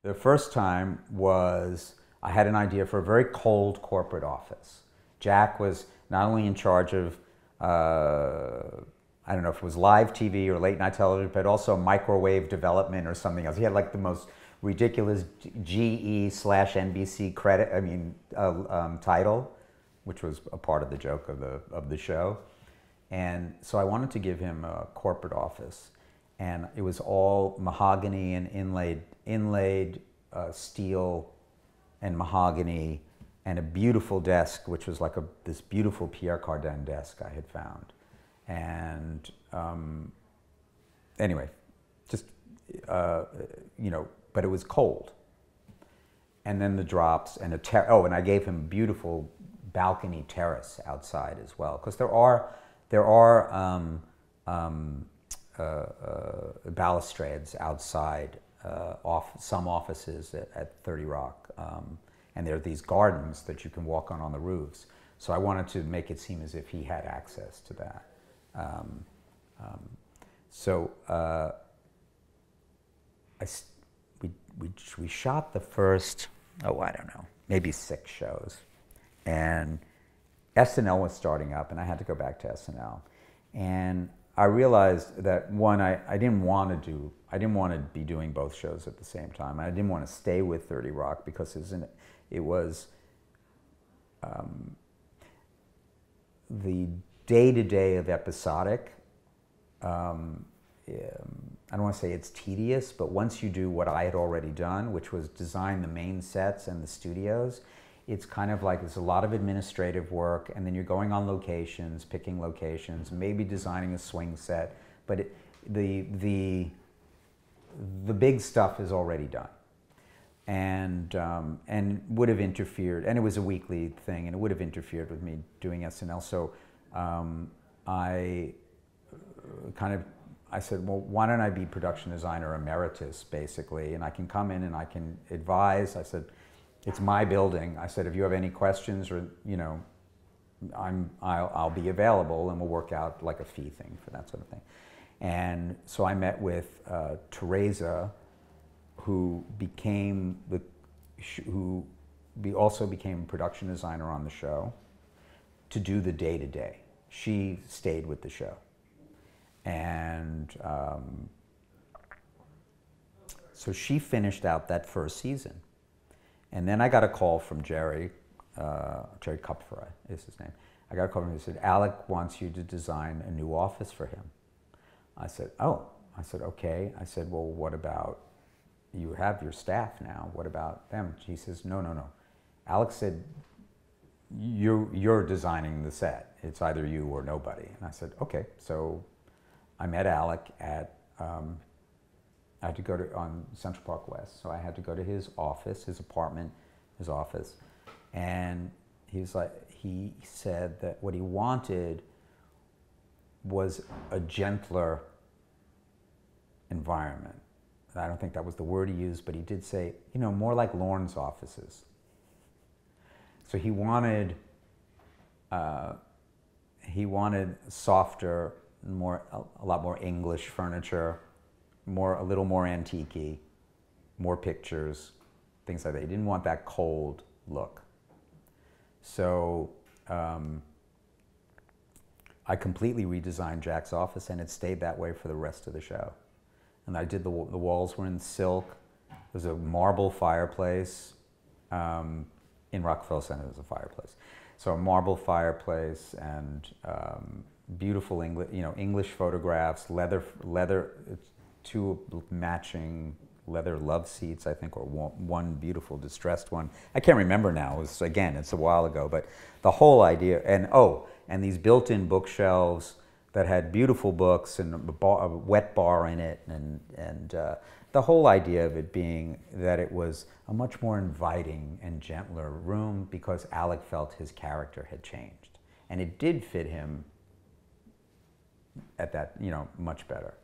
The first time was I had an idea for a very cold corporate office. Jack was not only in charge of, I don't know if it was live TV or late night television, but also microwave development or something else. He had like the most ridiculous GE/NBC credit, title, which was a part of the joke of the show. And so I wanted to give him a corporate office, and it was all mahogany and inlaid steel and mahogany, and a beautiful desk, which was like this beautiful Pierre Cardin desk I had found. And anyway, just but it was cold. And then the drops and and I gave him a beautiful balcony terrace outside as well, because there are balustrades outside some offices at 30 Rock, and there are these gardens that you can walk on the roofs. So I wanted to make it seem as if he had access to that. We shot the first, I don't know, maybe 6 shows, and SNL was starting up, and I had to go back to SNL, and I realized that one, I didn't want to be doing both shows at the same time. I didn't want to stay with 30 Rock because it was the day-to-day of episodic. I don't want to say it's tedious, but once you do what I had already done, which was design the main sets and the studios, it's kind of like there's a lot of administrative work, and then you're going on locations, picking locations, maybe designing a swing set, but the big stuff is already done, and would have interfered, and it was a weekly thing, and it would have interfered with me doing SNL. So I said, well, why don't I be production designer emeritus, basically, and I can come in and I can advise. I said, it's my building. I said, if you have any questions, or I'll be available, and we'll work out like a fee thing for that sort of thing. And so I met with Teresa, who also became production designer on the show, to do the day-to-day. She stayed with the show. And so she finished out that first season. And then I got a call from Jerry Kupfer is his name. I got a call from him. He said, Alec wants you to design a new office for him. I said, oh. I said, okay. I said, well, what about, you have your staff now, what about them? He says, no. Alec said, you're designing the set. It's either you or nobody. And I said, okay. So I met Alec at, I had to go on Central Park West, so I had to go to his office, his apartment, his office, and he said that what he wanted was a gentler environment. I don't think that was the word he used, but he did say, more like Lorne's offices. So he wanted softer, a lot more English furniture, a little more antique-y, more pictures, things like that. He didn't want that cold look. So I completely redesigned Jack's office, and it stayed that way for the rest of the show. And I did the walls were in silk. There's a marble fireplace. In Rockefeller Center, there's a fireplace. So a marble fireplace, and beautiful English photographs, leather, 2 matching leather love seats, I think, or one beautiful distressed one. I can't remember now. It's a while ago, but the whole idea, and these built-in bookshelves that had beautiful books and a wet bar in it, and the whole idea of it being that it was a much more inviting and gentler room, because Alec felt his character had changed, and it did fit him at that, much better.